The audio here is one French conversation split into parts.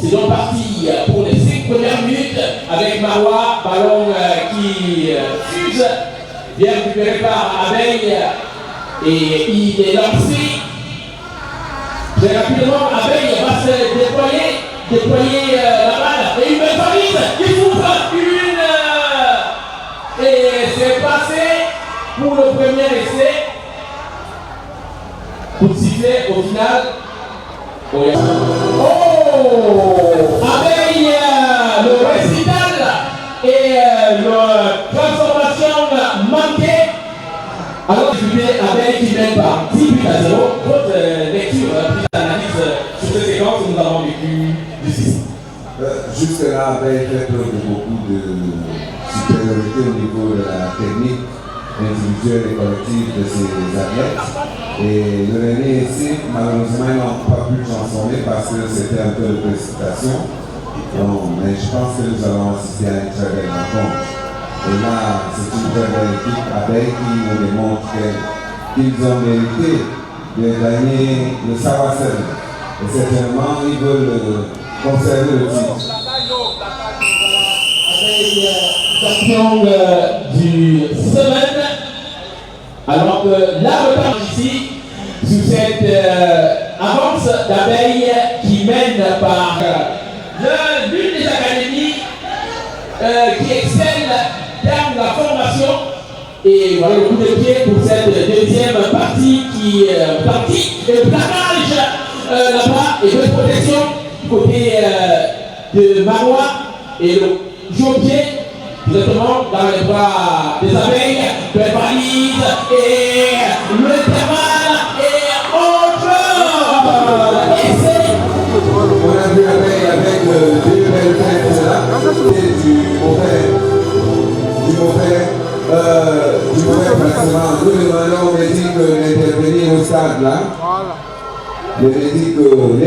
C'est donc parti pour les 5 premières minutes avec Marois, ballon qui fuse, bien récupéré par Abeille et il est lancé. Très rapidement, Abeille va se déployer la balle et une belle valise, il ouvre une et c'est passé pour le premier essai. Coup de sifflet au final. Oh, Abeille, le récital et la transformation manquée. Alors, Abeille qui mène par 10 buts à 0. Votre lecture, prise d'analyse sur cette séquence que nous avons vécu du 6. Jusque-là, Abeille fait preuve de beaucoup de supériorité au niveau de la technique individuelle et collective de ses athlètes. Et le dernier essai, malheureusement, ils n'ont pas pu transformer parce que c'était un peu de précipitation. Donc, mais je pense que nous allons assister à une très belle rencontre. Et là, c'est une très belle équipe Abeille qui nous démontre qu'ils ont mérité de gagner le Sawasel. Et certainement, ils veulent conserver le titre. Abeille, champion du semaine. Alors que la repart ici, sous cette avance d'Abeille qui mène par l'une des académies qui excelle dans la formation. Et voilà le coup de pied pour cette deuxième partie qui est partie. Et le placage là-bas et de protection du côté de Marois et le jeu au pied directement dans les bras des Abeilles, de valise et l'intervalle et autre essai. On a vu Abeille avec deux belles têtes là, c'est du mauvais placement. Nous demandons aux médics d'intervenir au stade là. Les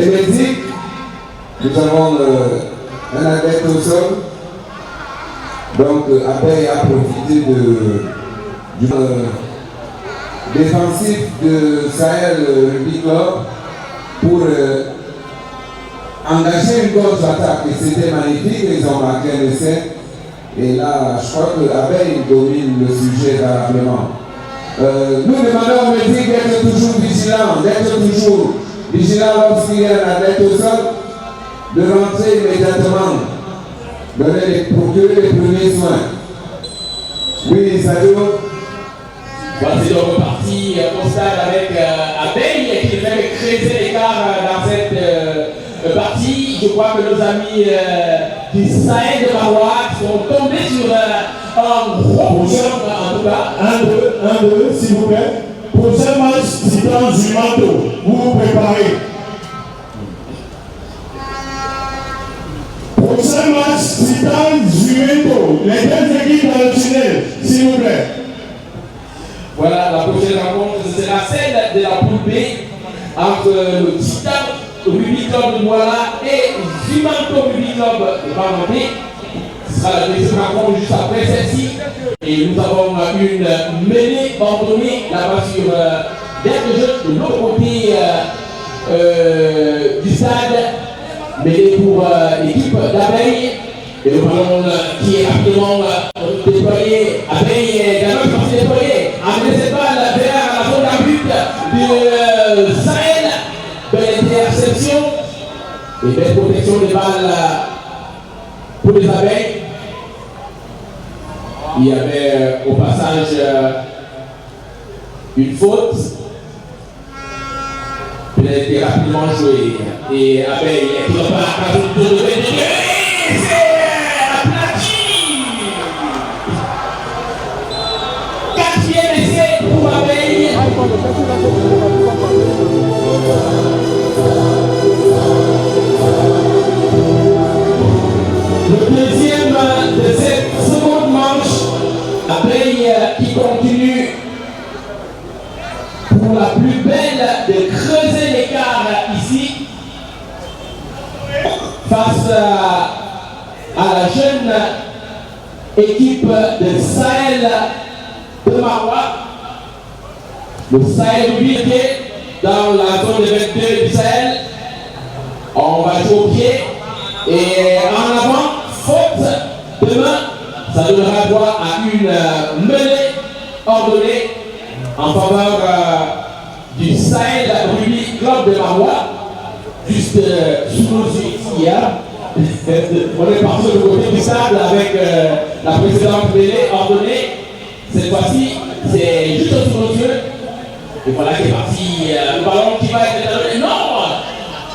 médics, nous avons un athlète au sol. Donc, Abeille a profité du défensif de Sahel Rugby Club pour engager une contre-attaque. Et c'était magnifique, ils ont marqué un essai. Et là, je crois que Abeille domine le sujet valablement. Nous demandons aux médics d'être toujours vigilants lorsqu'il y a un athlète au sol, de rentrer immédiatement. Procurer les premiers soins. Oui, salut. Voici donc reparti au stade avec Abeille qui fait creuser l'écart dans cette partie. Je crois que nos amis du Sahel de Marois sont tombés sur un gros champ en tout cas. 1-2, s'il vous plaît. Prochain match, Titan du Manteau. Vous vous préparez. Prochain match, Titan Jumeto. Les deux équipes dans le tunnel, s'il vous plaît. Voilà, la prochaine rencontre sera celle de la poule B entre le Titan Rugby Club de Douala et Jumeto Rugby Club de Bamandé. Ce sera la deuxième rencontre juste après celle-ci. Et nous avons une mêlée abandonnée là-bas sur quelques jeux de l'autre côté du stade. Mêlée pour l'équipe d'Abeille. Et le ballon qui est rapidement déployé. Abeille est également parti déployer. Amener cette balle vers la zone d'arbitre du Sahel. Belle interception. Et belle protection des balles pour les Abeilles. Il y avait au passage une faute. Il a été rapidement joué. Et Abeille qui repart à tout tour de c'est aplati. Quatrième essai pour Abeille. Le deuxième de cette seconde manche. Abeille qui continue pour la plus belle de creuser l'écart ici face à la jeune équipe de Sahel de Marois. Le Sahel Rugby dans la zone de 22 du Sahel. On va jouer au pied. Et en avant, faute de main, ça donnera droit à une mêlée ordonnée en faveur du Sahel Rugby Club de Marois, juste sous nos yeux ici. On est parti de côté du sable avec la précédente mêlée ordonnée. Cette fois-ci, c'est juste sous nos yeux. Et voilà qui est parti le ballon qui va être donné. Non!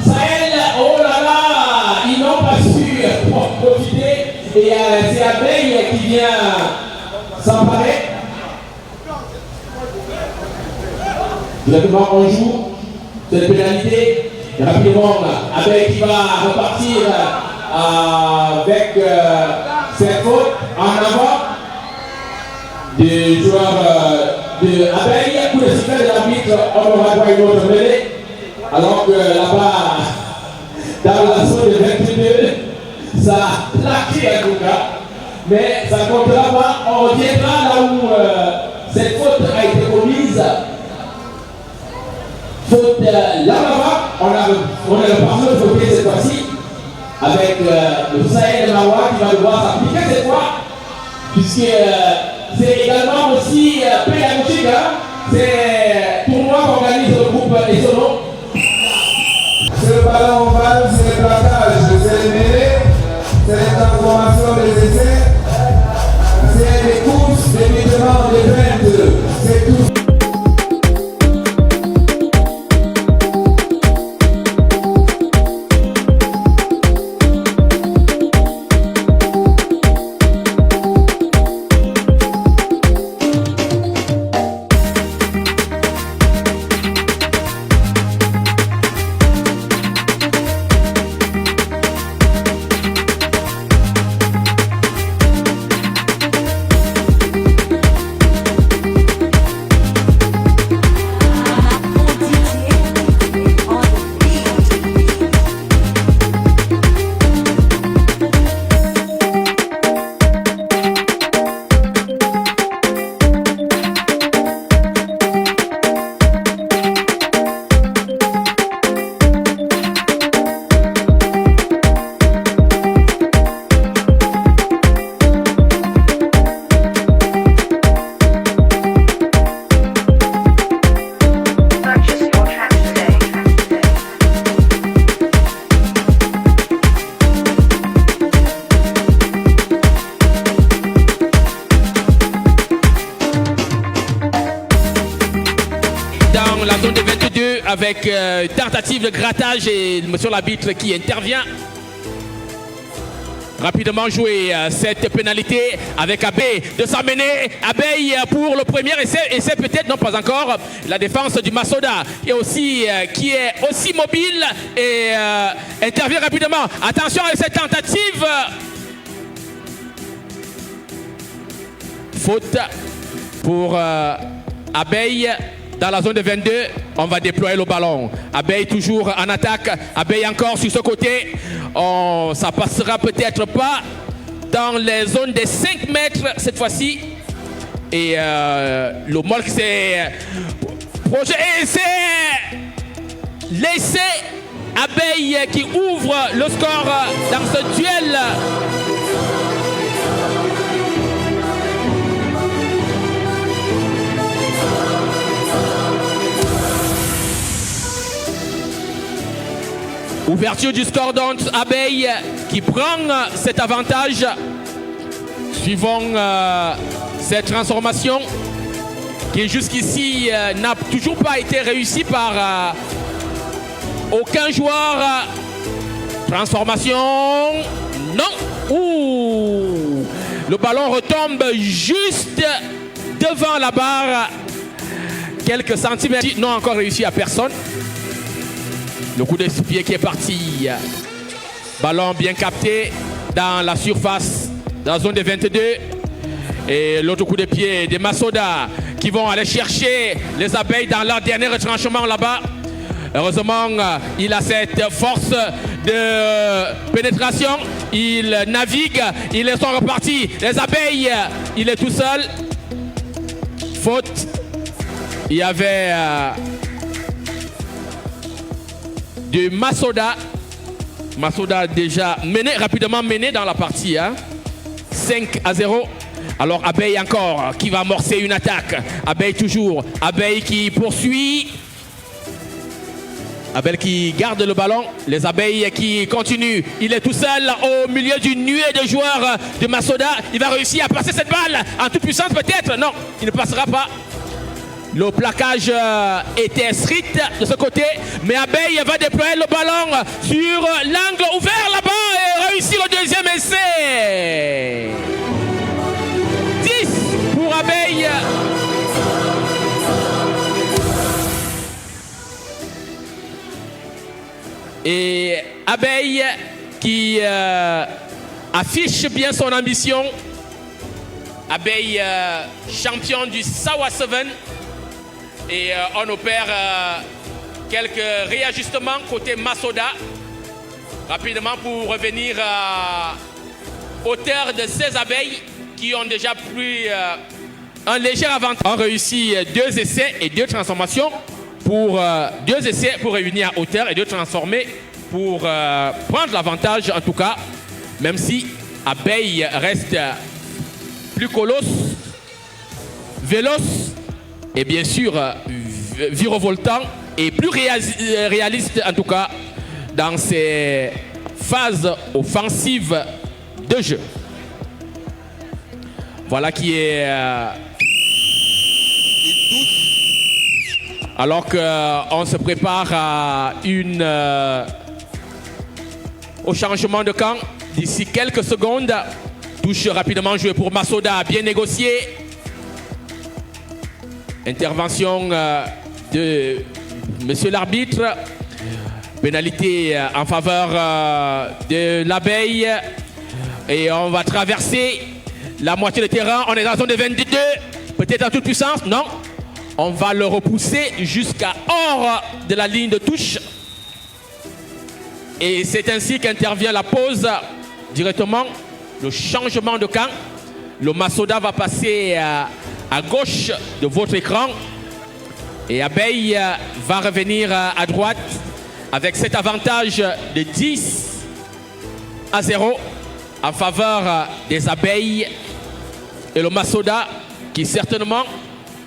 Sahel, oh là là! Ils n'ont pas su profiter. Et c'est Abeille qui vient s'emparer. Directement, on joue cette pénalité. Et rapidement, Abeille qui va repartir avec cette faute en avant des joueurs de Abeille. Coup de sifflet de l'arbitre, on aura droit à une autre mêlée. Alors que là-bas, dans la zone de 22, ça a plaqué à tout cas. Mais ça ne comptera pas. On reviendra là où cette faute a été commise. Faute là-bas, on a le partenaire de côté cette fois-ci. Avec le Sahel de Marois qui va devoir s'appliquer cette fois. Puisque c'est également aussi pédagogique. C'est pour moi qu'organise le groupe Esono. C'est le ballon ovale, c'est le plaquage, c'est les mêlées, c'est les transformations des essais, c'est les courses, des événements, des fêtes, c'est tout. La zone de 22 avec tentative de grattage et monsieur l'arbitre qui intervient. Rapidement jouer cette pénalité avec Abeille de s'amener. Abeille pour le premier essai. Essai peut-être, non pas encore. La défense du Masoda qui est aussi mobile et intervient rapidement. Attention avec cette tentative. Faute pour Abeille. Dans la zone de 22, on va déployer le ballon. Abeille toujours en attaque. Abeille encore sur ce côté. Ça passera peut-être pas dans les zones des 5 mètres cette fois-ci. Et le molk c'est projet. Et c'est l'essai Abeille qui ouvre le score dans ce duel. Ouverture du score d'Ante Abeille qui prend cet avantage. Suivons cette transformation qui jusqu'ici n'a toujours pas été réussie par aucun joueur. Transformation, non. Ouh. Le ballon retombe juste devant la barre. Quelques centimètres. Non encore réussi à personne. Le coup de pied qui est parti. Ballon bien capté dans la surface, dans la zone de 22. Et l'autre coup de pied des Masoda qui vont aller chercher les Abeilles dans leur dernier retranchement là-bas. Heureusement, il a cette force de pénétration. Il navigue, ils sont repartis. Les Abeilles, il est tout seul. Faute. Il y avait... du Masoda Massoda a déjà rapidement mené dans la partie. 5-0. Alors Abeille encore qui va amorcer une attaque. Abeille toujours. Abeille qui poursuit. Abeille qui garde le ballon. Les abeilles qui continuent. Il est tout seul au milieu d'une nuée de joueurs de Massoda. Il va réussir à passer cette balle en toute puissance peut-être. Non, il ne passera pas. Le plaquage était strict de ce côté. Mais Abeille va déployer le ballon sur l'angle ouvert là-bas et réussir le deuxième essai. 10 pour Abeille. Et Abeille qui affiche bien son ambition. Abeille champion du Sawa 7. Et on opère quelques réajustements côté Massoda. Rapidement pour revenir à hauteur de ces abeilles qui ont déjà pris un léger avantage. On réussit 2 essais et 2 transformations. Pour 2 essais pour réunir à hauteur et 2 transformer pour prendre l'avantage en tout cas. Même si Abeille reste plus colosse, véloce et bien sûr virevoltant et plus réaliste en tout cas dans ses phases offensives de jeu. Voilà qui est alors qu'on se prépare à au changement de camp d'ici quelques secondes. Touche rapidement jouée pour Massoda, bien négocié. Intervention de monsieur l'arbitre. Pénalité en faveur de l'Abeille. Et on va traverser la moitié du terrain. On est dans la zone de 22. Peut-être en toute puissance. Non. On va le repousser jusqu'à hors de la ligne de touche. Et c'est ainsi qu'intervient la pause directement. Le changement de camp. Le Massoda va passer à gauche de votre écran. Et Abeille va revenir à droite avec cet avantage de 10-0 en faveur des abeilles. Et le Massoda qui certainement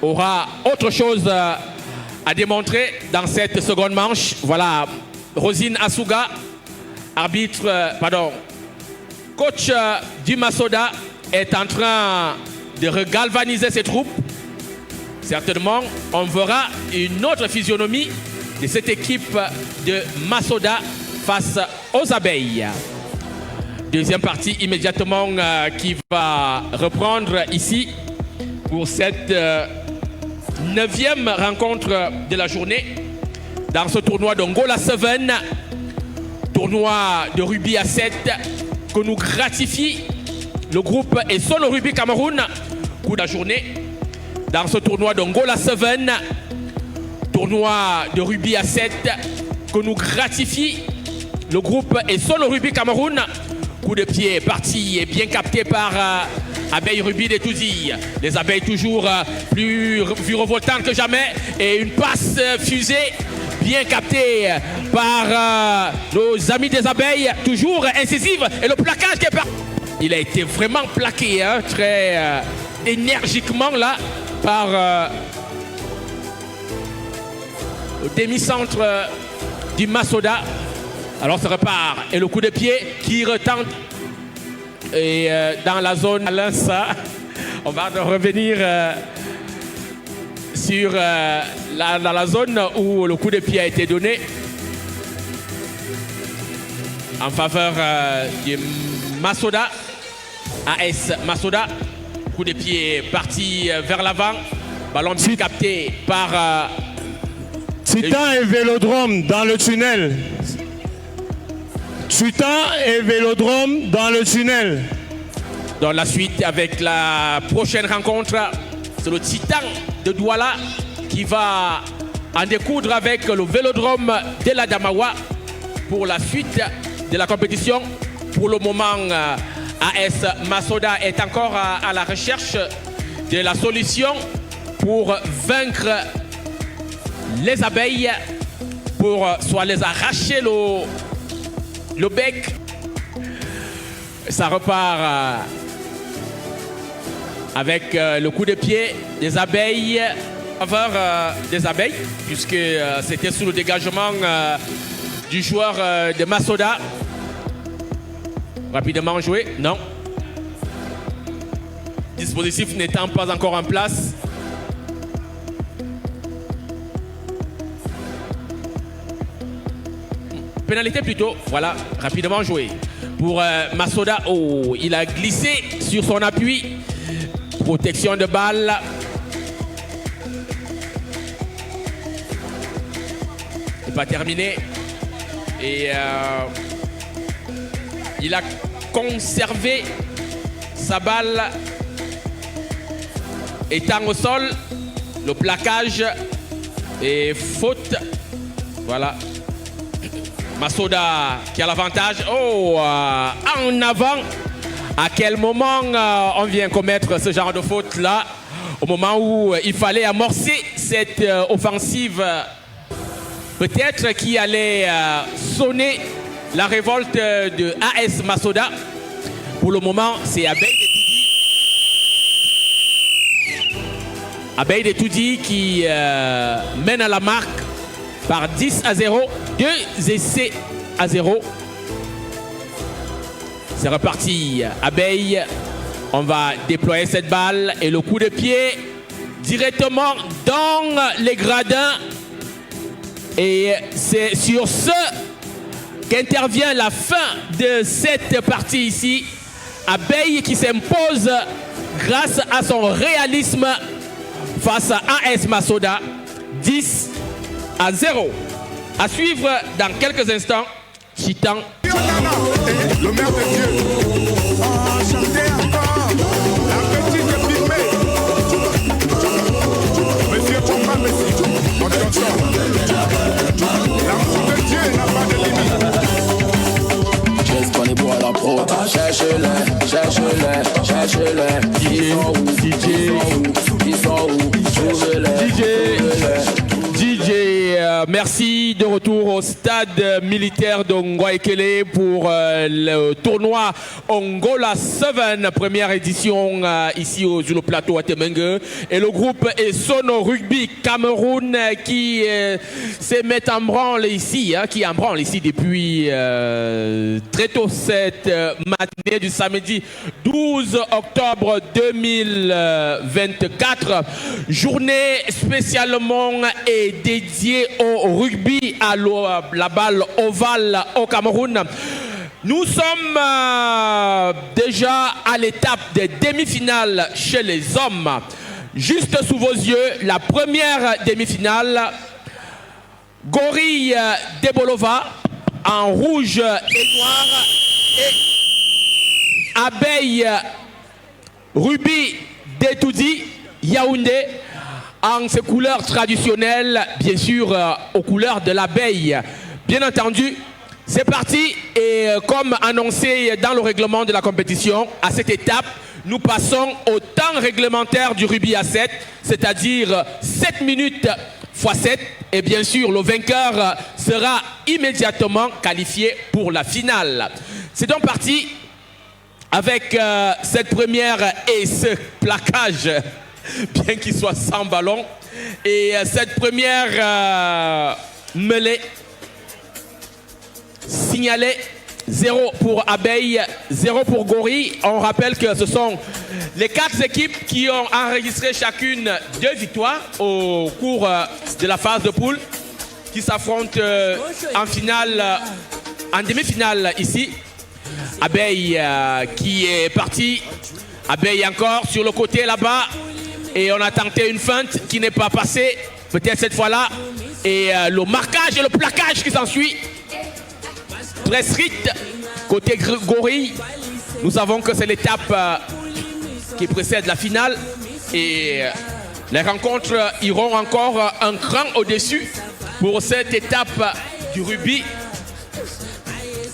aura autre chose à démontrer dans cette seconde manche. Voilà, Rosine Asuga, coach du Massoda, est en train de regalvaniser ses troupes. Certainement, on verra une autre physionomie de cette équipe de Massoda face aux abeilles. Deuxième partie immédiatement qui va reprendre ici pour cette 9e rencontre de la journée dans ce tournoi d'Angola 7, tournoi de rugby à 7 que nous gratifie le groupe et Solo Rugby Cameroun pour la journée dans ce tournoi d'Angola 7, tournoi de rugby à 7 que nous gratifie le groupe et Solo Rugby Cameroun. Coup de pied parti et bien capté par Abeille Rugby des Touzy. Les abeilles toujours plus virevoltantes que jamais et une passe fusée bien captée par nos amis des abeilles, toujours incisive, et le plaquage qui est parti. Il a été vraiment plaqué très énergiquement là par le demi-centre du Massoda. Alors ça repart et le coup de pied qui retente et dans la zone Alain ça. On va revenir sur dans la zone où le coup de pied a été donné en faveur du Massoda, AS Massoda. Coup de pied parti vers l'avant, ballon bien capté par Titan et Vélodrome dans le tunnel. Titan et Vélodrome dans le tunnel. Dans la suite avec la prochaine rencontre, c'est le Titan de Douala qui va en découdre avec le Vélodrome de la Damawa pour la suite de la compétition. Pour le moment, AS Massoda est encore à la recherche de la solution pour vaincre les abeilles, pour soit les arracher le bec. Ça repart avec le coup de pied des abeilles, des abeilles, puisque c'était sous le dégagement du joueur de Masoda. Rapidement joué, non. Dispositif n'étant pas encore en place. Pénalité plutôt, voilà, rapidement joué. Pour Masoda, oh, il a glissé sur son appui. Protection de balle. C'est pas terminé. Et il a conservé sa balle étant au sol. Le plaquage et faute. Voilà. Masoda qui a l'avantage. Oh, en avant. À quel moment on vient commettre ce genre de faute là? Au moment où il fallait amorcer cette offensive. Peut-être qui allait sonner la révolte de AS Masoda. Pour le moment, c'est Abeille de Toudi qui mène à la marque par 10-0. 2 essais à 0. C'est reparti. Abeille, on va déployer cette balle et le coup de pied directement dans les gradins. Et c'est sur ce qu'intervient la fin de cette partie ici. Abeille qui s'impose grâce à son réalisme face à AS Masoda. 10-0. À suivre dans quelques instants. Chitan. Le maire de Dieu. Chantez encore. La petite filmée. Monsieur Chomba, monsieur. Attention. L'amour de Dieu n'a pas de limite. J'ai pas les bois à la pro. Cherche-les, cherche-les, cherche-les. Ils sont où? DJ, merci de retour au stade militaire d'Ongwaekele pour le tournoi Angola 7, première édition ici sur le plateau à Temenge. Et le groupe Sono Rugby Cameroun qui se met en branle ici, qui en branle ici depuis très tôt cette matinée du samedi 12 octobre 2024. Journée spécialement et dédiée au rugby, à la balle ovale au Cameroun. Nous sommes déjà à l'étape des demi-finales chez les hommes. Juste sous vos yeux, la première demi-finale. Gorille Debolova en rouge et noir. Et Abeille Ruby Detoudi Yaoundé en ses couleurs traditionnelles, bien sûr aux couleurs de l'abeille. Bien entendu, c'est parti et comme annoncé dans le règlement de la compétition, à cette étape, nous passons au temps réglementaire du rugby à 7, c'est-à-dire 7 minutes x 7. Et bien sûr, le vainqueur sera immédiatement qualifié pour la finale. C'est donc parti avec cette première et ce plaquage, bien qu'il soit sans ballon. Et cette première mêlée signalée. 0 pour Abeille, 0 pour Gorille. On rappelle que ce sont les 4 équipes qui ont enregistré chacune 2 victoires au cours de la phase de poule, qui s'affrontent en finale, en demi-finale ici. Abeille qui est parti. Abeille encore sur le côté là-bas. Et on a tenté une feinte qui n'est pas passée. Peut-être cette fois-là. Et le marquage et le plaquage qui s'ensuit. Très strict. Côté Gorille. Nous savons que c'est l'étape qui précède la finale. Et les rencontres iront encore un cran au-dessus pour cette étape du rugby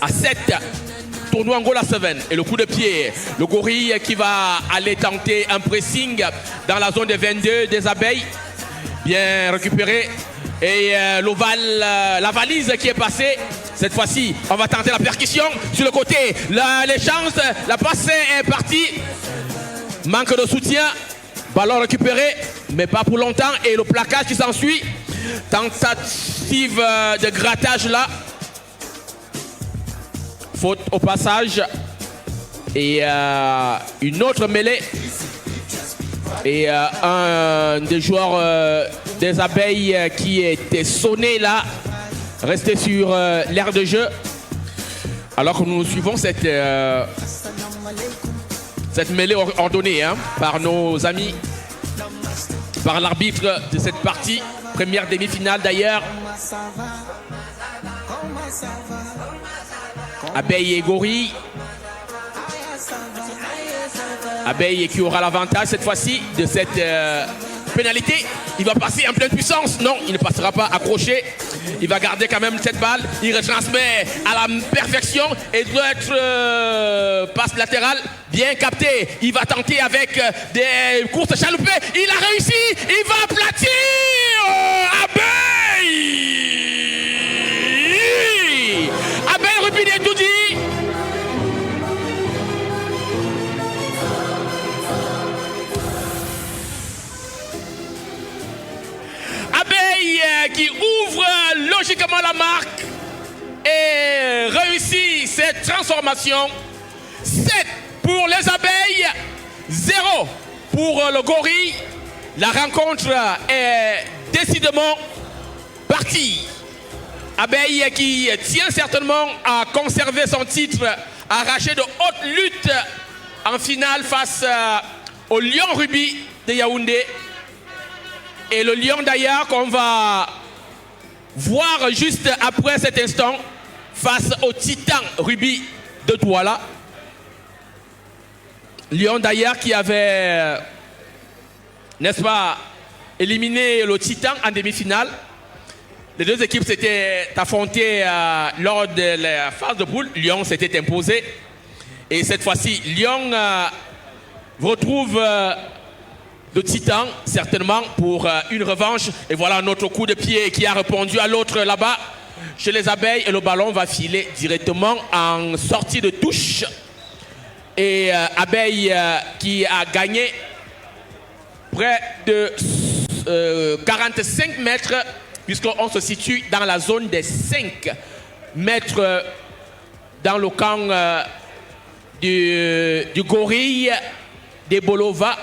à 7. Tournoi Angola 7 et le coup de pied, le Gorille qui va aller tenter un pressing dans la zone des 22 des abeilles, bien récupéré, et l'ovale, la valise qui est passée Cette fois-ci, on va tenter la percussion sur le côté. Les chances, la passe est partie. Manque de soutien. Ballon récupéré, mais pas pour longtemps. Et le plaquage qui s'ensuit. Tentative de grattage là. Faute au passage. Et une autre mêlée. Et un des joueurs des abeilles qui était sonné là, resté sur l'aire de jeu. Alors que nous suivons cette mêlée ordonnée par nos amis, par l'arbitre de cette partie. Première demi-finale d'ailleurs. Abeille et Gorille. Abeille qui aura l'avantage cette fois-ci de cette pénalité. Il va passer en pleine puissance. Non, il ne passera pas accroché. Il va garder quand même cette balle. Il retransmet à la perfection et doit être passe latérale bien capté. Il va tenter avec des courses chaloupées. Il a réussi. Il va aplatir Abeille. Abeille Rubin est tout dit. Abeille qui ouvre logiquement la marque et réussit cette transformation. 7 pour les abeilles, 0 pour le gorille. La rencontre est décidément partie. Abeille qui tient certainement à conserver son titre, arraché de haute lutte en finale face au Lion Rubis de Yaoundé. Et le Lion d'ailleurs qu'on va voir juste après cet instant face au Titan Rubis de Douala. Lion d'ailleurs qui avait, n'est-ce pas, éliminé le Titan en demi-finale. Les deux équipes s'étaient affrontées lors de la phase de poule. Lyon s'était imposé. Et cette fois-ci, Lyon retrouve le Titan, certainement, pour une revanche. Et voilà notre coup de pied qui a répondu à l'autre là-bas, chez les abeilles. Et le ballon va filer directement en sortie de touche. Et Abeille qui a gagné près de 45 mètres, puisqu'on se situe dans la zone des 5 mètres dans le camp du gorille des Bolova.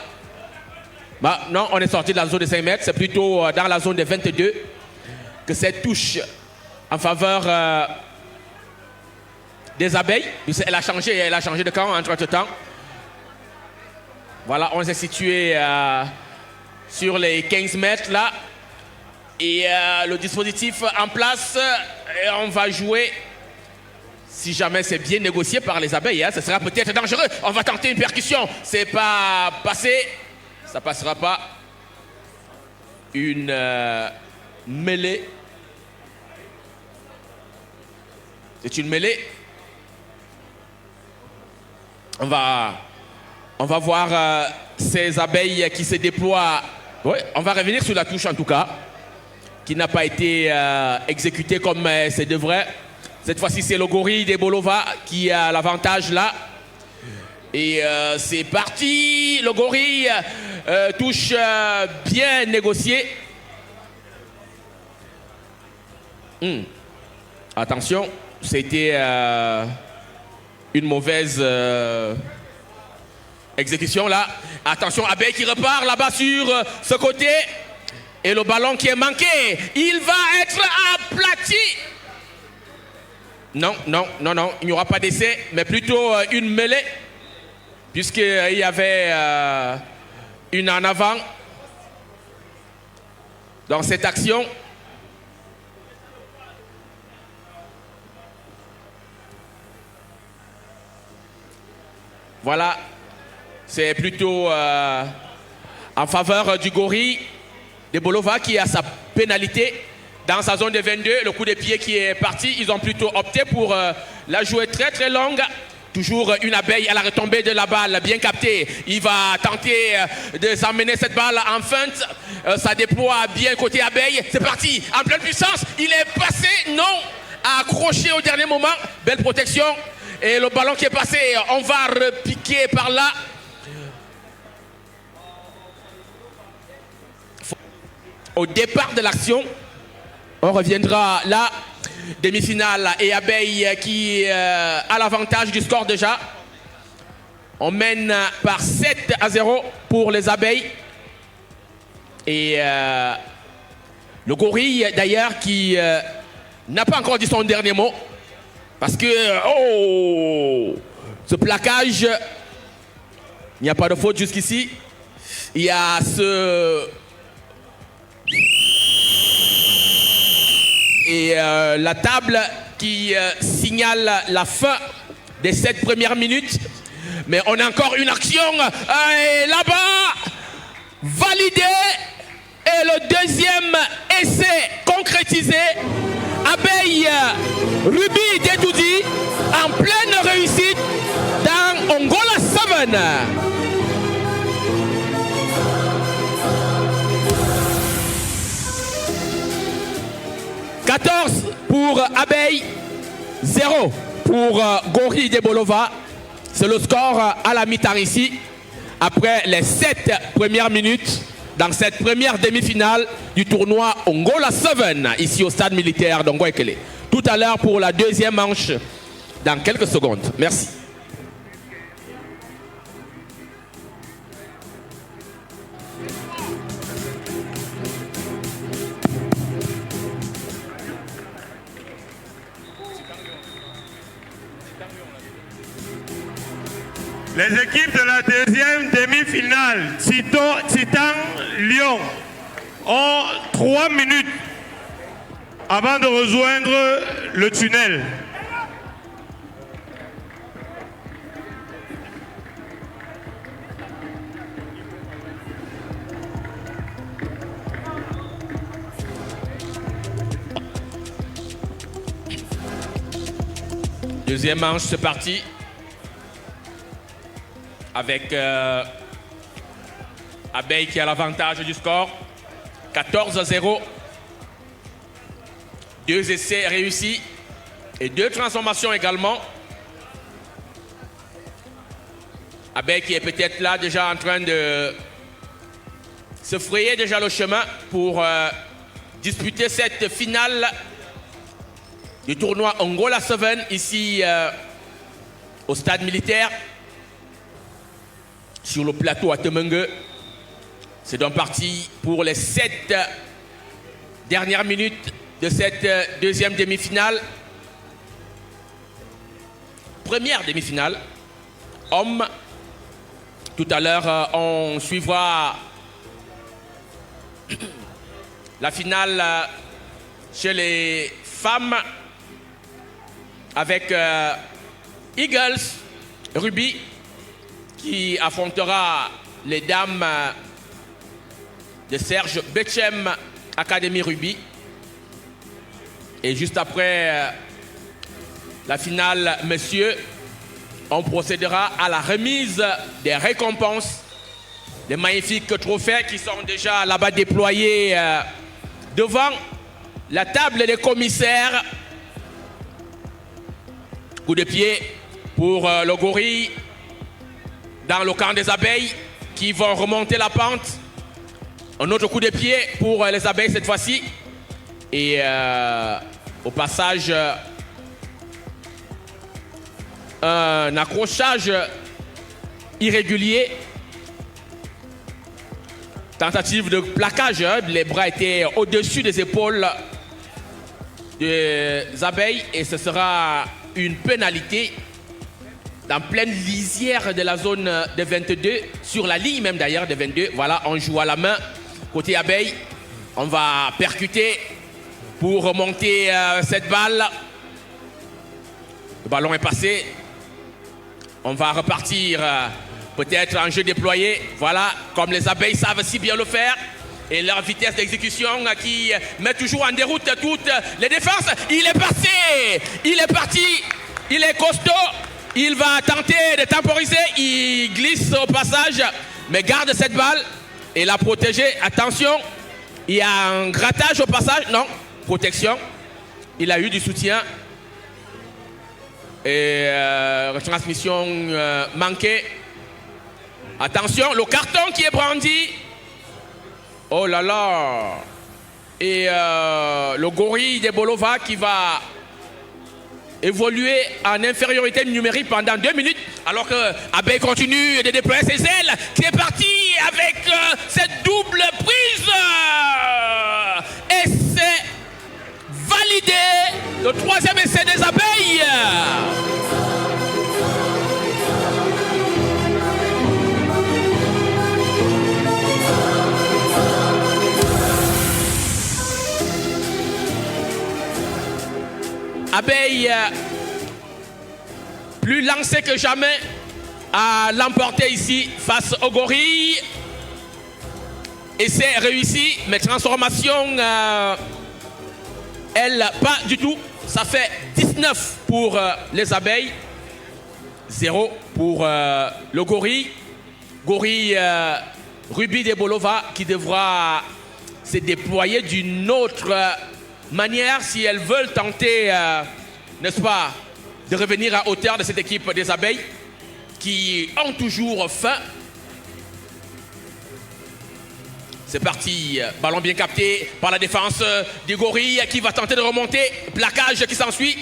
Bah, non, on est sorti de la zone des 5 mètres, c'est plutôt dans la zone des 22 que cette touche en faveur des abeilles. Elle a changé de camp entre-temps. Voilà, on s'est situé sur les 15 mètres là. Et le dispositif en place, et on va jouer, si jamais c'est bien négocié par les abeilles, ce sera peut-être dangereux. On va tenter une percussion, c'est pas passé, ça passera pas. Une mêlée. C'est une mêlée. On va voir ces abeilles qui se déploient. Oui, on va revenir sur la touche en tout cas, qui n'a pas été exécutée comme c'est devrait. Cette fois-ci, c'est le gorille des Bolova qui a l'avantage là. Et c'est parti. Le gorille touche bien négocié. Attention, c'était une mauvaise exécution là. Attention, Abeille qui repart là-bas sur ce côté. Et le ballon qui est manqué, il va être aplati. Non, il n'y aura pas d'essai, mais plutôt une mêlée, puisqu'il y avait une en avant dans cette action. Voilà, c'est plutôt en faveur du gorille des Bolova qui a sa pénalité dans sa zone de 22. Le coup de pied qui est parti, ils ont plutôt opté pour la jouer très très longue. Toujours une abeille à la retombée de la balle, bien captée. Il va tenter de s'emmener cette balle en feinte. Ça déploie bien côté abeille. C'est parti, en pleine puissance. Il est passé, non. a accroché au dernier moment. Belle protection. Et le ballon qui est passé, on va repiquer par là. Au départ de l'action, on reviendra là. Demi-finale et Abeille qui a l'avantage du score déjà. On mène par 7-0 pour les Abeilles. Et le Gorille d'ailleurs qui n'a pas encore dit son dernier mot. Parce que, ce plaquage, il n'y a pas de faute jusqu'ici. Il y a ce... Et la table qui signale la fin des 7 premières minutes. Mais on a encore une action. Et là-bas, validé. Et le deuxième essai concrétisé. Abeille Ruby Dedoudi en pleine réussite dans Angola 7. « 14 pour Abeille, 0 pour Gorille de Bolova. C'est le score à la mi-temps ici. Après les 7 premières minutes dans cette première demi-finale du tournoi Angola 7 ici au stade militaire d'Ongwekele. Tout à l'heure pour la deuxième manche dans quelques secondes. Merci. Les équipes de la deuxième demi-finale, Titan Lyon, ont 3 minutes avant de rejoindre le tunnel. Deuxième manche, c'est parti. Avec Abeille qui a l'avantage du score. 14-0. 2 essais réussis. Et 2 transformations également. Abeille qui est peut-être là déjà en train de se frayer déjà le chemin pour disputer cette finale du tournoi Angola 7 ici au stade militaire. Sur le plateau à Temengue. C'est donc parti pour les 7 dernières minutes de cette deuxième demi-finale. Première demi-finale. Hommes. Tout à l'heure, on suivra la finale chez les femmes avec Eagles, Ruby, qui affrontera les dames de Serge Bechem Académie Ruby. Et juste après la finale, messieurs, on procédera à la remise des récompenses, des magnifiques trophées qui sont déjà là-bas déployés devant la table des commissaires. Coup de pied pour le Gorille dans le camp des abeilles qui vont remonter la pente. Un autre coup de pied pour les abeilles cette fois-ci. Et au passage, un accrochage irrégulier. Tentative de plaquage. Les bras étaient au-dessus des épaules des abeilles. Et ce sera une pénalité en pleine lisière de la zone de 22, sur la ligne même d'ailleurs de 22. Voilà, on joue à la main. Côté abeille, on va percuter pour remonter cette balle. Le ballon est passé. On va repartir peut-être en jeu déployé. Voilà, comme les abeilles savent si bien le faire. Et leur vitesse d'exécution qui met toujours en déroute toutes les défenses. Il est passé, il est parti, il est costaud. Il va tenter de temporiser. Il glisse au passage, mais garde cette balle et la protéger. Attention, il y a un grattage au passage. Non, protection. il a eu du soutien. Et retransmission manquée. Attention, le carton qui est brandi. Oh là là. Et le gorille de Bolova qui va évoluer en infériorité numérique pendant 2 minutes, alors que Abeille continue de déployer ses ailes, qui est parti avec cette double prise. Et c'est validé, le 3e essai des Abeilles. Abeille, plus lancé que jamais, à l'emporter ici face au gorille. Essai réussi, mais transformation, elle, pas du tout. Ça fait 19 pour les Abeilles, 0 pour le gorille. Gorille Ruby de Bolova qui devra se déployer d'une autre manière si elles veulent tenter, n'est-ce pas, de revenir à hauteur de cette équipe des Abeilles qui ont toujours faim. C'est parti, ballon bien capté par la défense des gorilles qui va tenter de remonter, plaquage qui s'ensuit.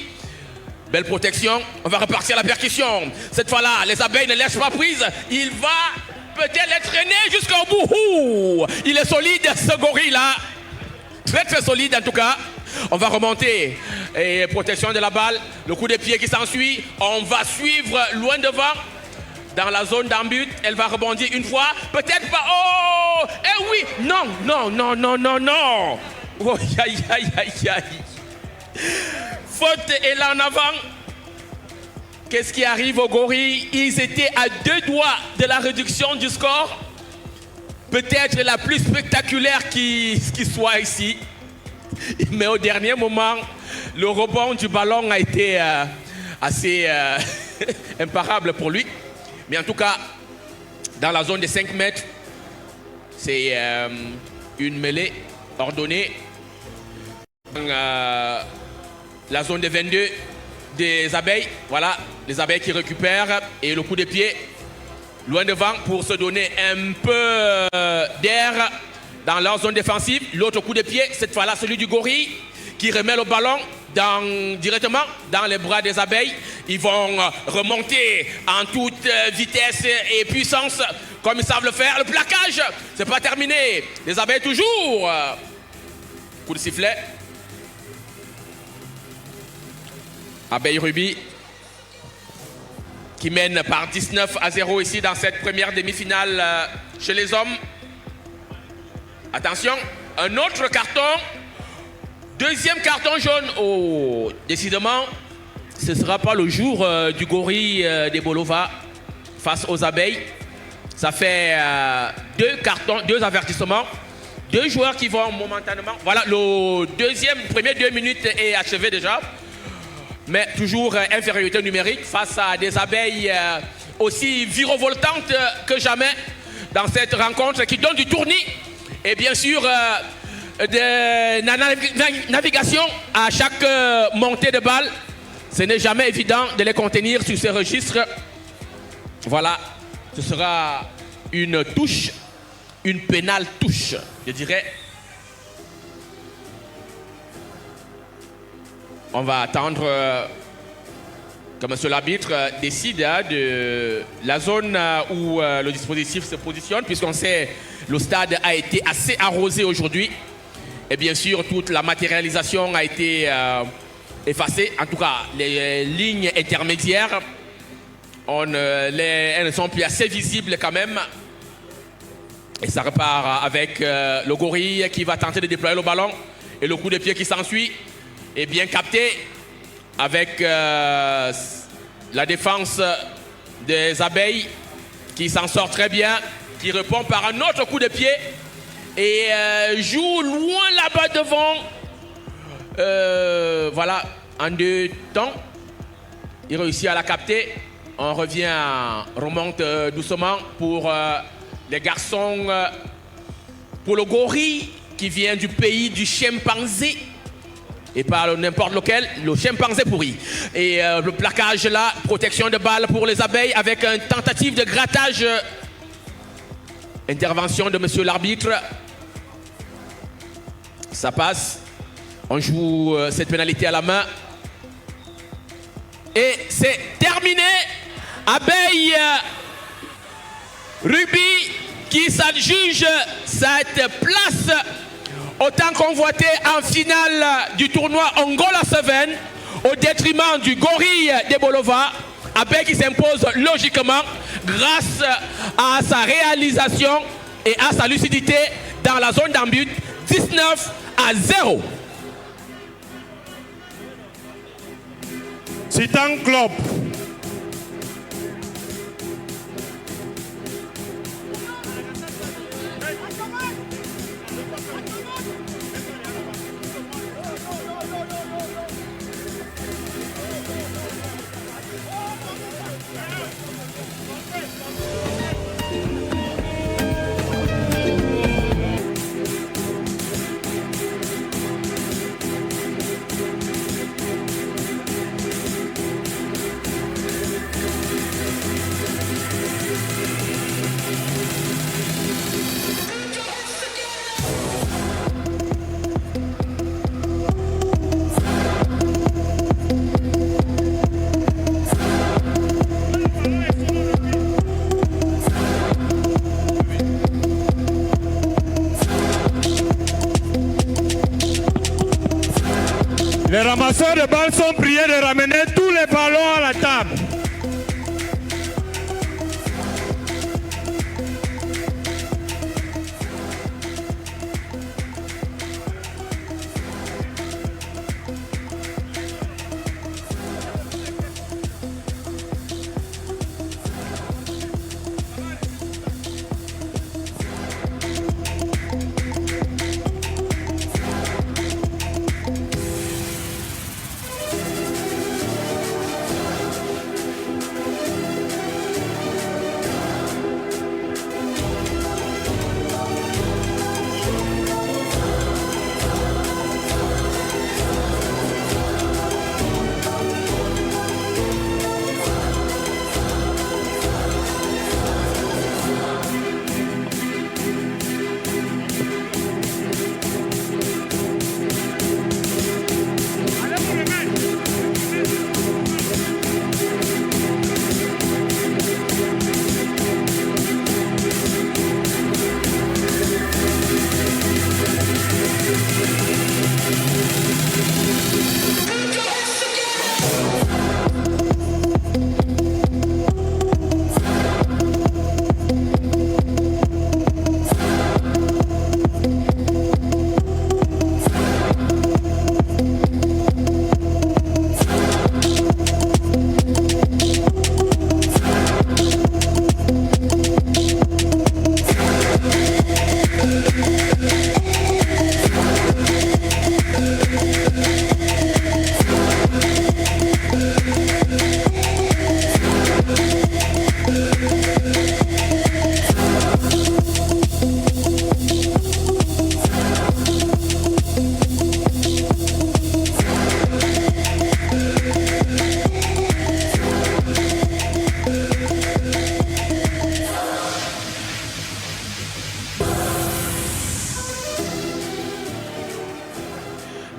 Belle protection, on va repartir à la percussion. Cette fois-là, les Abeilles ne laissent pas prise, il va peut-être les traîner jusqu'au bout. Il est solide ce gorille-là, très très solide en tout cas. On va remonter et protection de la balle, le coup de pied qui s'ensuit. On va suivre loin devant dans la zone d'embut. Elle va rebondir une fois, peut-être pas. Oh, eh oui, non, non, non, non, non, non. Oh, aïe, aïe, aïe, aïe. Faute et là en avant. Qu'est-ce qui arrive aux gorilles? Ils étaient à 2 doigts de la réduction du score. Peut-être la plus spectaculaire qui soit ici. Mais au dernier moment, le rebond du ballon a été assez imparable pour lui. Mais en tout cas, dans la zone des 5 mètres, c'est une mêlée ordonnée. Dans la zone des 22 des Abeilles, voilà, les Abeilles qui récupèrent et le coup de pied loin devant pour se donner un peu d'air dans leur zone défensive. L'autre coup de pied, cette fois-là celui du gorille qui remet le ballon directement dans les bras des Abeilles. Ils vont remonter en toute vitesse et puissance comme ils savent le faire. Le plaquage, c'est pas terminé. Les Abeilles toujours. Coup de sifflet. Abeille Ruby qui mène par 19-0 ici dans cette première demi-finale chez les hommes. Attention, un autre carton. Deuxième carton jaune. Oh, décidément, ce ne sera pas le jour du gorille des Bolova face aux Abeilles. Ça fait 2 cartons, 2 avertissements. 2 joueurs qui vont momentanément... Voilà, le premier 2 minutes est achevé déjà. Mais toujours infériorité numérique face à des Abeilles aussi virevoltantes que jamais dans cette rencontre qui donne du tournis. Et bien sûr, de navigation à chaque montée de balle. Ce n'est jamais évident de les contenir sur ces registres. Voilà, ce sera une touche, une pénale touche, je dirais. On va attendre que monsieur l'arbitre décide de la zone où le dispositif se positionne, puisqu'on sait le stade a été assez arrosé aujourd'hui. Et bien sûr, toute la matérialisation a été effacée. En tout cas, les lignes intermédiaires, elles ne sont plus assez visibles quand même. Et ça repart avec le gorille qui va tenter de déployer le ballon. Et le coup de pied qui s'ensuit est bien capté avec la défense des Abeilles qui s'en sort très bien, qui répond par un autre coup de pied et joue loin là-bas devant. Voilà, en 2 temps, il réussit à la capter. On revient, remonte doucement pour les garçons, pour le gorille qui vient du pays du chimpanzé. et pas n'importe lequel, le chimpanzé pourri. Et le plaquage là, protection de balle pour les abeilles avec une tentative de grattage. Intervention de monsieur l'arbitre. Ça passe. On joue cette pénalité à la main. Et c'est terminé. Abeille Rugby qui s'adjuge cette place autant convoitée en finale du tournoi Angola 7 au détriment du Gorille de Bolova. Abeille qui s'impose logiquement grâce à sa réalisation et à sa lucidité dans la zone d'embut. 19-0. Titan Club. Les ramasseurs de balles sont priés de ramener tous les ballons à la table.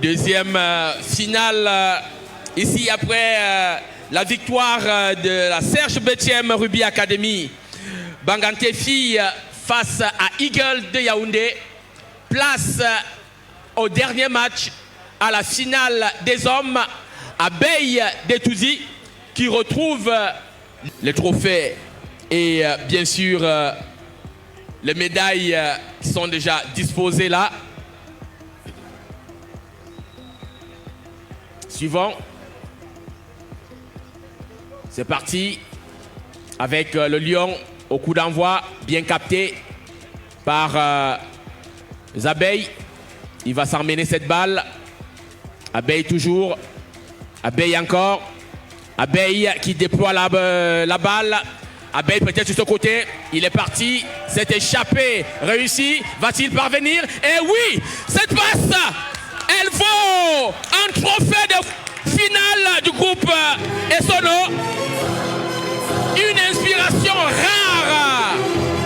Deuxième finale ici après la victoire de la Serge Betiem Rugby Academy. Banganté Filles face à Eagle de Yaoundé. Place au dernier match à la finale des hommes. Abeille d'Etouzi qui retrouve les trophées et bien sûr les médailles qui sont déjà disposées là. Suivant. C'est parti avec le lion au coup d'envoi, bien capté par les abeilles. Il va s'emmener cette balle. Abeille toujours. Abeille encore. Abeille qui déploie la balle. Abeille peut-être sur ce côté. Il est parti. C'est échappé. Réussi. Va-t-il parvenir? Et oui, cette passe Elle vaut un trophée de finale du groupe Essono. Une inspiration rare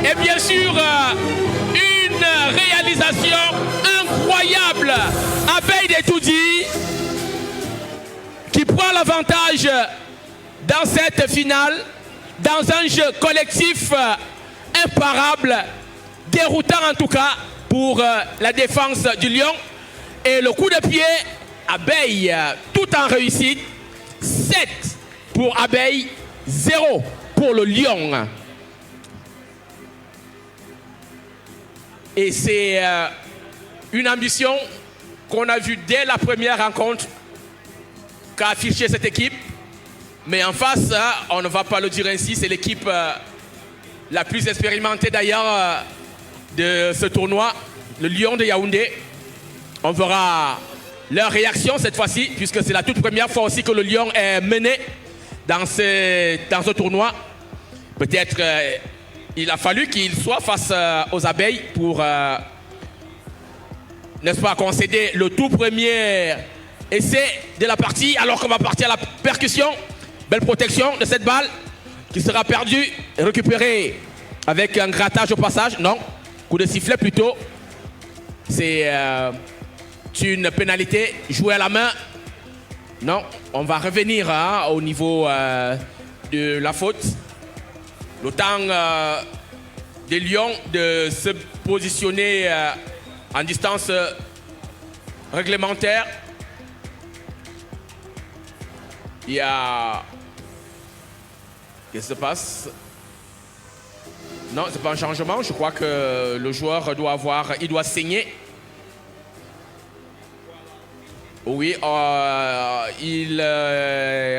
et bien sûr une réalisation incroyable. Abeille d'Etoudi qui prend l'avantage dans cette finale, dans un jeu collectif imparable, déroutant en tout cas pour la défense du Lion. Et le coup de pied, Abeille, tout en réussite. 7 pour Abeille, 0 pour le Lion. Et c'est une ambition qu'on a vue dès la première rencontre qu'a affiché cette équipe. Mais en face, on ne va pas le dire ainsi, c'est l'équipe la plus expérimentée d'ailleurs de ce tournoi, le Lion de Yaoundé. On verra leur réaction cette fois-ci, puisque c'est la toute première fois aussi que le Lion est mené dans ce tournoi. Peut-être il a fallu qu'il soit face aux abeilles pour, n'est-ce pas, concéder le tout premier essai de la partie, alors qu'on va partir à la percussion. Belle protection de cette balle qui sera perdue et récupérée avec un grattage au passage. Non, coup de sifflet plutôt. C'est une pénalité jouée à la main. Non, on va revenir au niveau de la faute. Le temps des Lions de se positionner en distance réglementaire. Il y a... Qu'est-ce qui se passe? Non, c'est pas un changement. Je crois que le joueur doit saigner. Oui, il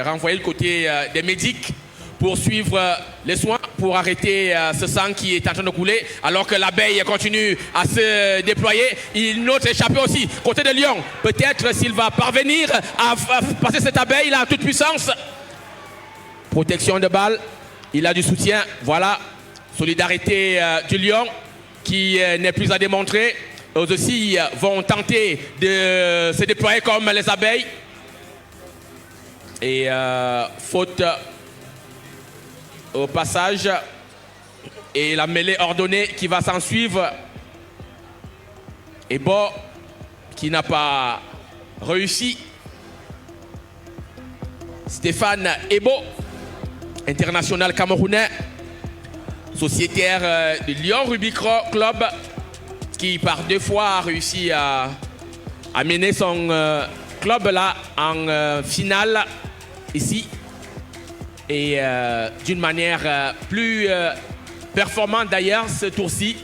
renvoyait le côté des médics pour suivre les soins, pour arrêter ce sang qui est en train de couler, alors que l'abeille continue à se déployer. Il note échapper aussi, côté de Lion. Peut-être s'il va parvenir à passer cette abeille là en toute puissance. Protection de balle, il a du soutien, voilà. Solidarité du Lion qui n'est plus à démontrer. Eux aussi vont tenter de se déployer comme les abeilles. Et faute au passage. Et la mêlée ordonnée qui va s'en suivre. Et bon, qui n'a pas réussi. Stéphane Ebo, international camerounais, sociétaire du Lyon Rugby Club, qui par 2 fois a réussi à mener son club là en finale ici. Et d'une manière plus performante d'ailleurs ce tour-ci,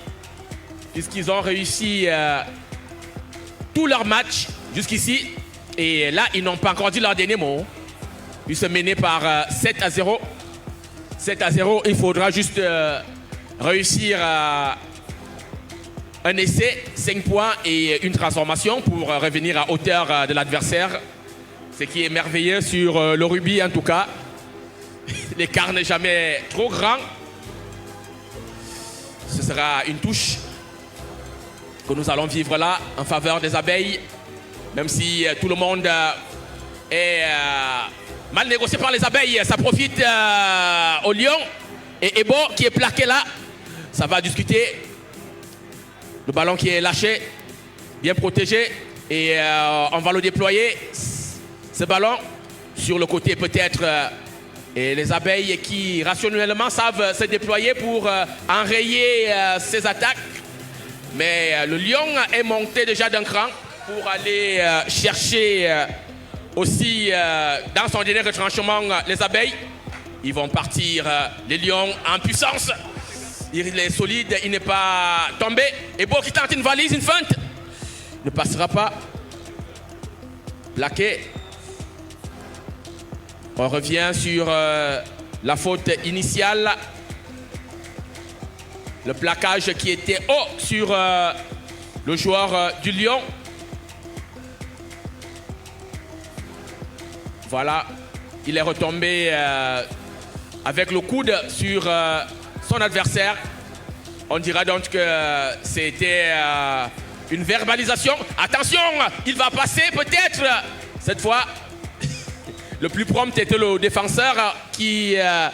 puisqu'ils ont réussi tous leurs matchs jusqu'ici. Et là, ils n'ont pas encore dit leur dernier mot. Ils se menaient par 7-0. 7-0, il faudra juste réussir un essai, 5 points et une transformation pour revenir à hauteur de l'adversaire. Ce qui est merveilleux sur le rugby en tout cas. L'écart n'est jamais trop grand. Ce sera une touche que nous allons vivre là en faveur des abeilles. Même si tout le monde est mal négocié par les abeilles, ça profite au Lion. Et Ebo qui est plaqué là, ça va discuter. Le ballon qui est lâché, bien protégé. Et on va le déployer, ce ballon, sur le côté peut-être. Et les abeilles qui rationnellement savent se déployer pour enrayer ces attaques. Mais le Lion est monté déjà d'un cran pour aller chercher aussi dans son dernier retranchement les abeilles. Ils vont partir, les Lions en puissance. Il est solide, il n'est pas tombé. Et bon, qui tente une valise, une feinte, ne passera pas. Plaqué. On revient sur la faute initiale. Le plaquage qui était haut sur le joueur du Lion. Voilà, il est retombé avec le coude sur son adversaire. On dira donc que c'était Une verbalisation. Attention, il va passer peut-être. Cette fois, le plus prompt était le défenseur qui a,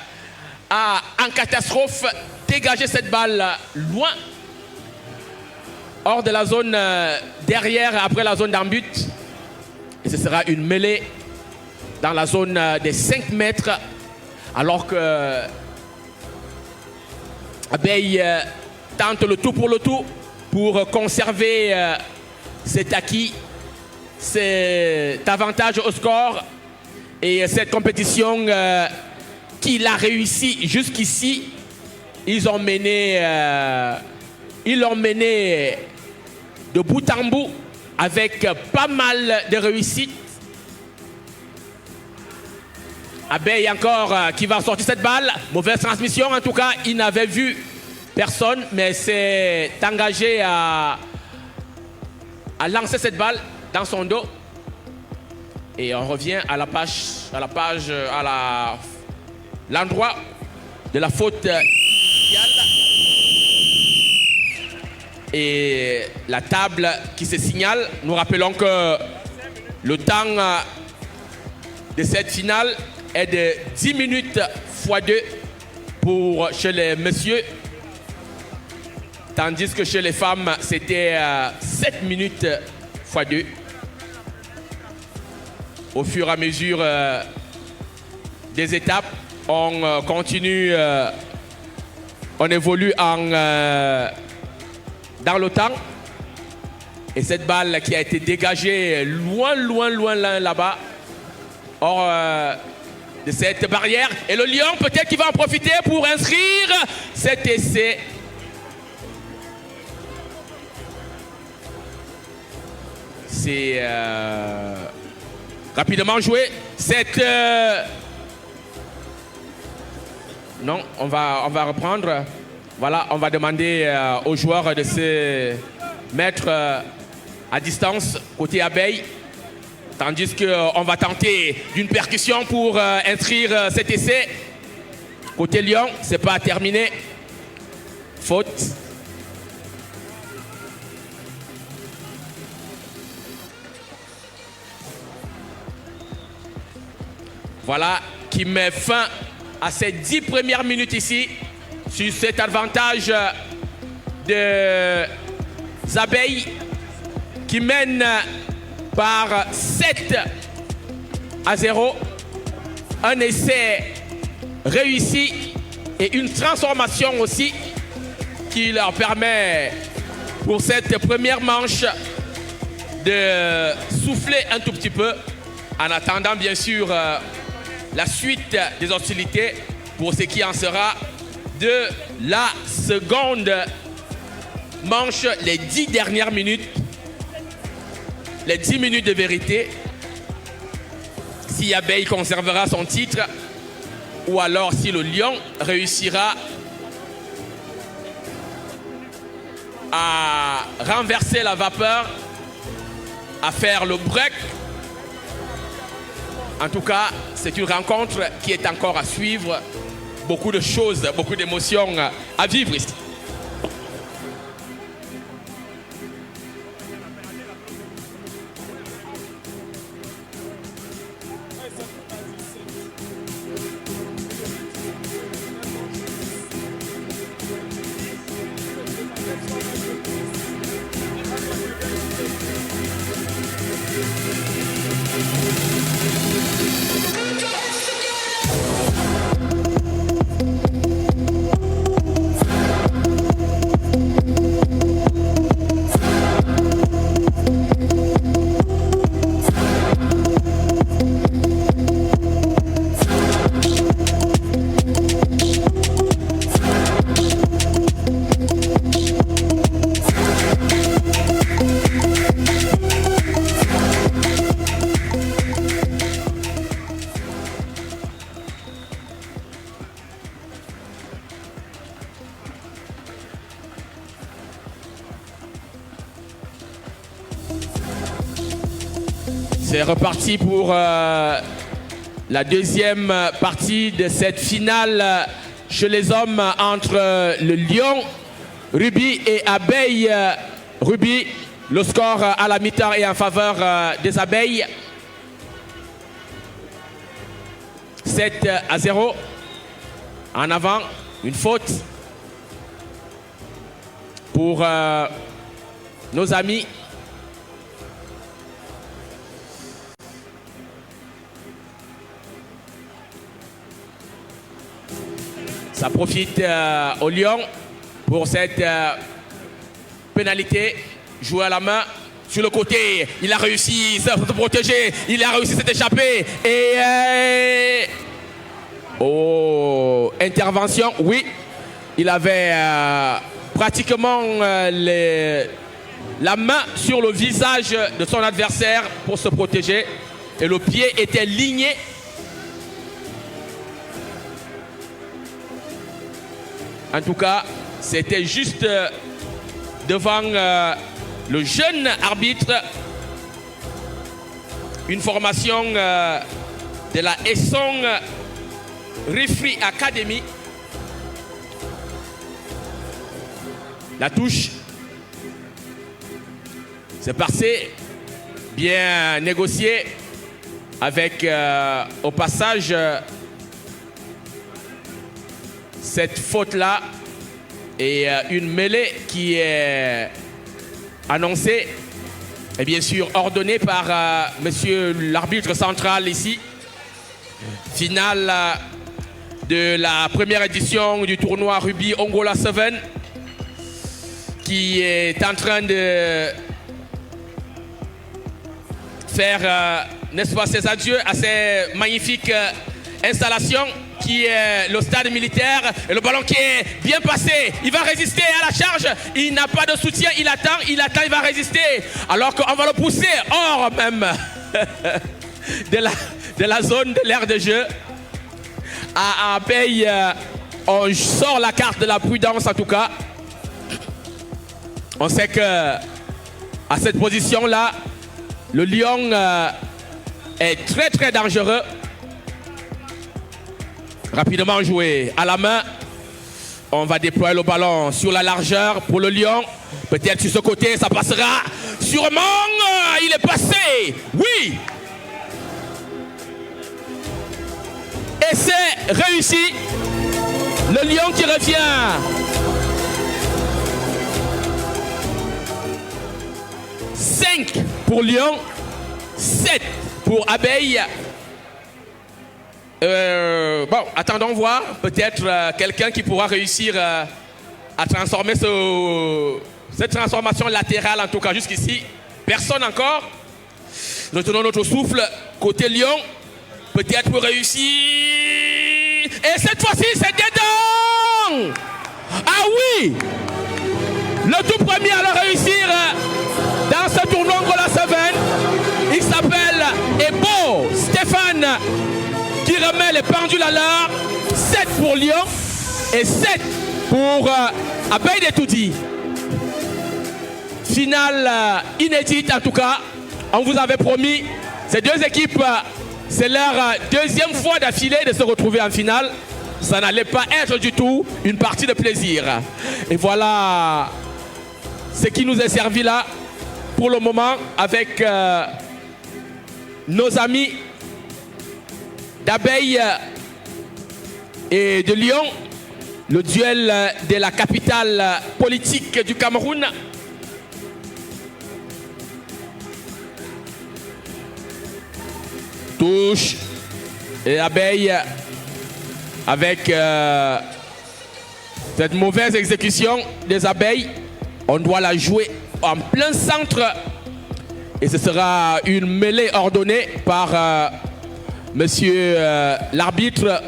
en catastrophe, dégagé cette balle loin. Hors de la zone derrière, après la zone d'en but. Et ce sera une mêlée dans la zone des 5 mètres. Alors que Abeille tente le tout pour conserver cet acquis, cet avantage au score et cette compétition qu'il a réussi jusqu'ici. Ils l'ont mené de bout en bout avec pas mal de réussite. Abeille encore qui va sortir cette balle. Mauvaise transmission en tout cas. Il n'avait vu personne mais s'est engagé à lancer cette balle dans son dos. Et on revient à l'endroit de la faute initiale. Et la table qui se signale. Nous rappelons que le temps de cette finale est de 10 minutes x 2 pour chez les messieurs. Tandis que chez les femmes, c'était 7 minutes x 2. Au fur et à mesure des étapes, on continue, on évolue dans le temps. Et cette balle qui a été dégagée loin là-bas, hors de cette barrière. Et le Lion, peut-être qu'il va en profiter pour inscrire cet essai. C'est rapidement joué. Non, on va reprendre. Voilà, on va demander aux joueurs de se mettre à distance côté Abeille. Tandis qu'on va tenter d'une percussion pour inscrire cet essai. Côté Lyon, c'est pas terminé. Faute. Voilà qui met fin à ces 10 premières minutes ici, sur cet avantage de Abeilles qui mène par 7-0. Un essai réussi et une transformation aussi qui leur permet pour cette première manche de souffler un tout petit peu en attendant bien sûr la suite des hostilités pour ce qui en sera de la seconde manche, les 10 dernières minutes, les 10 minutes de vérité. Si Abeille conservera son titre ou alors si le Lion réussira à renverser la vapeur, à faire le break. En tout cas, c'est une rencontre qui est encore à suivre. Beaucoup de choses, beaucoup d'émotions à vivre ici. C'est reparti pour la deuxième partie de cette finale chez les hommes entre le Lion Ruby et Abeille Ruby. Le score à la mi-temps est en faveur des abeilles. 7-0. En avant, une faute pour nos amis. Ça profite au Lion pour cette pénalité. Jouer à la main sur le côté. Il a réussi à se protéger. Il a réussi à s'échapper. Et... oh, intervention, oui. Il avait pratiquement la main sur le visage de son adversaire pour se protéger. Et le pied était ligné. En tout cas, c'était juste devant le jeune arbitre. Une formation de la Essong Referee Academy. La touche. C'est passé. Bien négocié. Avec au passage cette faute-là. Et une mêlée qui est annoncée. Et bien sûr ordonnée par monsieur l'arbitre central ici. Finale de la première édition du tournoi Rugby Ongola 7 qui est en train de faire, n'est-ce pas, ses adieux à ces magnifiques installations qui est le stade militaire. Et le ballon qui est bien passé, il va résister à la charge, il n'a pas de soutien, il attend, il va résister, alors qu'on va le pousser hors même de la zone de l'aire de jeu. À Abeille, on sort la carte de la prudence en tout cas. On sait que à cette position-là, le Lion est très très dangereux. Rapidement joué à la main. On va déployer le ballon sur la largeur pour le Lion. Peut-être sur ce côté, ça passera. Sûrement, il est passé. Oui. Et c'est réussi. Le Lion qui revient. 5 pour Lion, 7 pour Abeille. Bon, attendons voir. Peut-être quelqu'un qui pourra réussir à transformer cette transformation latérale, en tout cas jusqu'ici. Personne encore. Nous tenons notre souffle. Côté Lion, peut-être pour réussir. Et cette fois-ci, c'est dedans. Ah oui. Le tout premier à le réussir dans ce tournoi Angola 7, il s'appelle Ebo Stéphane, qui remet les pendules à l'heure. 7 pour Lyon et 7 pour Abeille de Toudi. Finale inédite en tout cas. On vous avait promis, ces deux équipes, c'est leur deuxième fois d'affilée de se retrouver en finale. Ça n'allait pas être du tout une partie de plaisir. Et voilà ce qui nous est servi là pour le moment avec nos amis d'Abeille et de Lyon. Le duel de la capitale politique du Cameroun. Touche et Abeille avec cette mauvaise exécution des Abeilles. On doit la jouer en plein centre et ce sera une mêlée ordonnée par monsieur l'arbitre.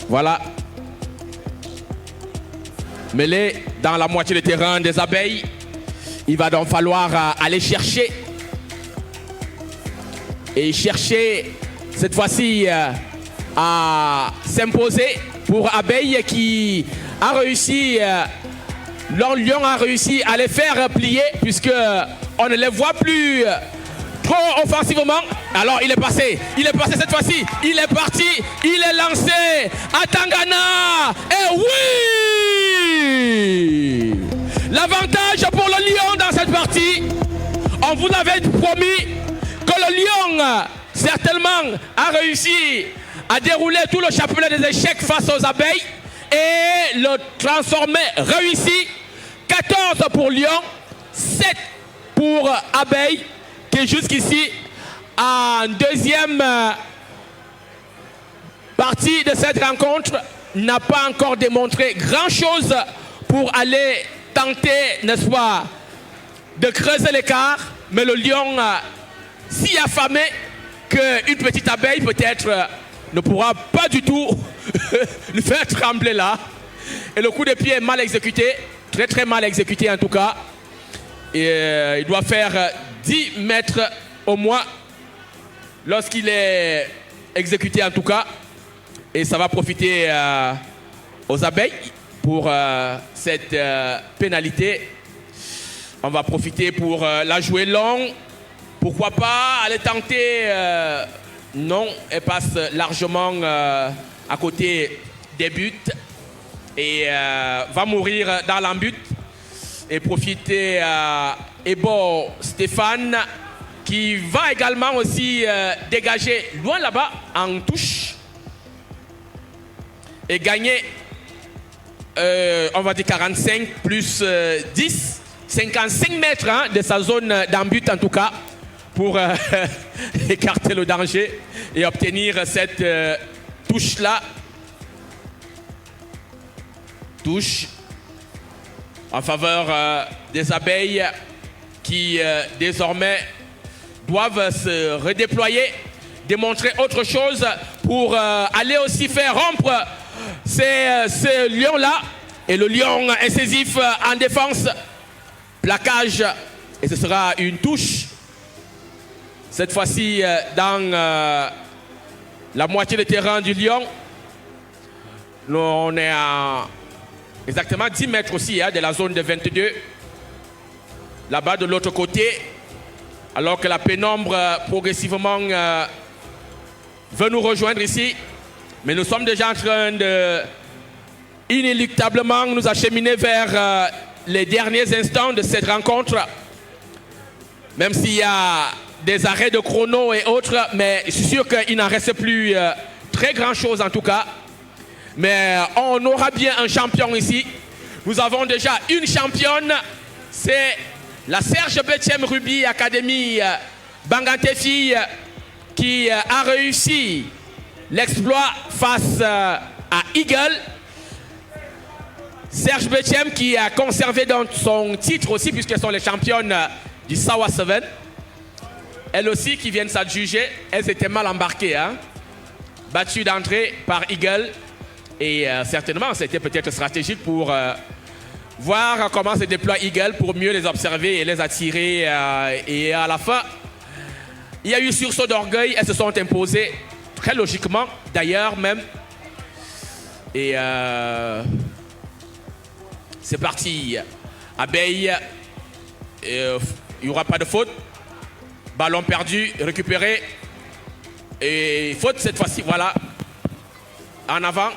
Voilà. Mêlée dans la moitié du terrain des Abeilles. Il va donc falloir aller chercher. Et chercher cette fois-ci à s'imposer pour Abeille qui a réussi, Lyon a réussi à les faire plier puisque on ne les voit plus trop offensivement. Alors il est passé cette fois-ci, il est parti, il est lancé à Tangana. Et oui! L'avantage pour le Lion dans cette partie, on vous avait promis que le Lion, certainement, a réussi à dérouler tout le chapelet des échecs face aux abeilles et le transformer réussi. 14 pour Lion, 7 pour abeille, qui jusqu'ici, en deuxième partie de cette rencontre, n'a pas encore démontré grand-chose pour aller tenter, n'est-ce pas, de creuser l'écart. Mais le Lion, si affamé qu'une petite abeille peut-être ne pourra pas du tout le faire trembler là. Et le coup de pied est mal exécuté, très très mal exécuté en tout cas. Et il doit faire 10 mètres au moins lorsqu'il est exécuté en tout cas. Et ça va profiter aux abeilles pour cette pénalité. On va profiter pour la jouer long. Pourquoi pas aller tenter. Non, elle passe largement à côté des buts. Et va mourir dans l'embut. Et profiter à Ebo Stéphane qui va également aussi dégager loin là-bas en touche. Et gagner, on va dire 45 plus 10, 55 mètres hein, de sa zone d'embut en tout cas, pour écarter le danger et obtenir cette touche-là. Touche en faveur des abeilles qui désormais doivent se redéployer, démontrer autre chose pour aller aussi faire rompre ces lions-là. Et le lion incisif en défense, plaquage, et ce sera une touche. Cette fois-ci dans la moitié du terrain du lion. Nous, on est à exactement 10 mètres aussi hein, de la zone de 22. Là-bas de l'autre côté, alors que la pénombre progressivement veut nous rejoindre ici. Mais nous sommes déjà en train de inéluctablement nous acheminer vers les derniers instants de cette rencontre. Même s'il y a des arrêts de chrono et autres, mais je suis sûr qu'il n'en reste plus très grand chose en tout cas. Mais on aura bien un champion ici. Nous avons déjà une championne, c'est la Serge Betchem Ruby Academy Bangantefi qui a réussi l'exploit face à Eagle. Serge Betchem qui a conservé donc son titre aussi puisqu'elles sont les championnes du Sawa 7. Elles aussi qui viennent s'adjuger, elles étaient mal embarquées. Hein? Battues d'entrée par Eagle. Et certainement c'était peut-être stratégique pour voir comment se déploie Eagle pour mieux les observer et les attirer. Et à la fin, il y a eu sursaut d'orgueil, elles se sont imposées très logiquement d'ailleurs même. Et c'est parti. Abeille, il n'y aura pas de faute. Ballon perdu, récupéré. Et faute cette fois-ci, voilà. En avant.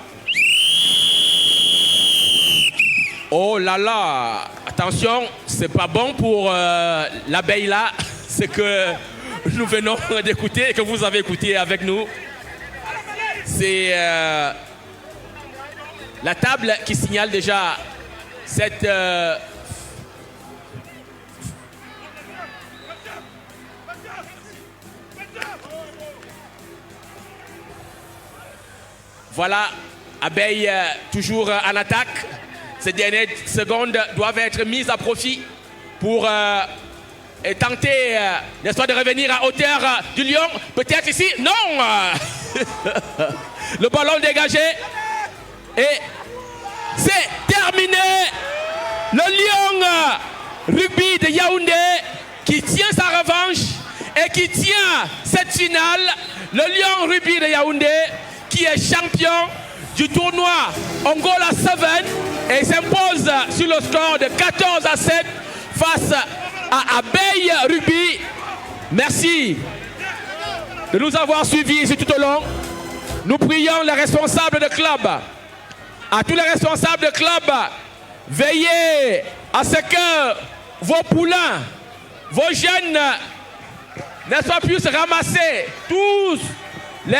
Oh là là, attention, c'est pas bon pour l'abeille là. C'est que nous venons d'écouter et que vous avez écouté avec nous. C'est la table qui signale déjà cette voilà, abeille toujours en attaque. Ces dernières secondes doivent être mises à profit pour tenter, n'est-ce pas, de revenir à hauteur du lion. Peut-être ici, non. Le ballon dégagé. Et c'est terminé. Le lion rugby de Yaoundé qui tient sa revanche et qui tient cette finale. Le lion rugby de Yaoundé qui est champion du tournoi Angola 7 et s'impose sur le score de 14-7 face à Abeille Rugby. Merci de nous avoir suivis ici tout au long. Nous prions les responsables de club, à tous les responsables de club, veillez à ce que vos poulains, vos jeunes, n'est-ce pas, puissent ramasser tous les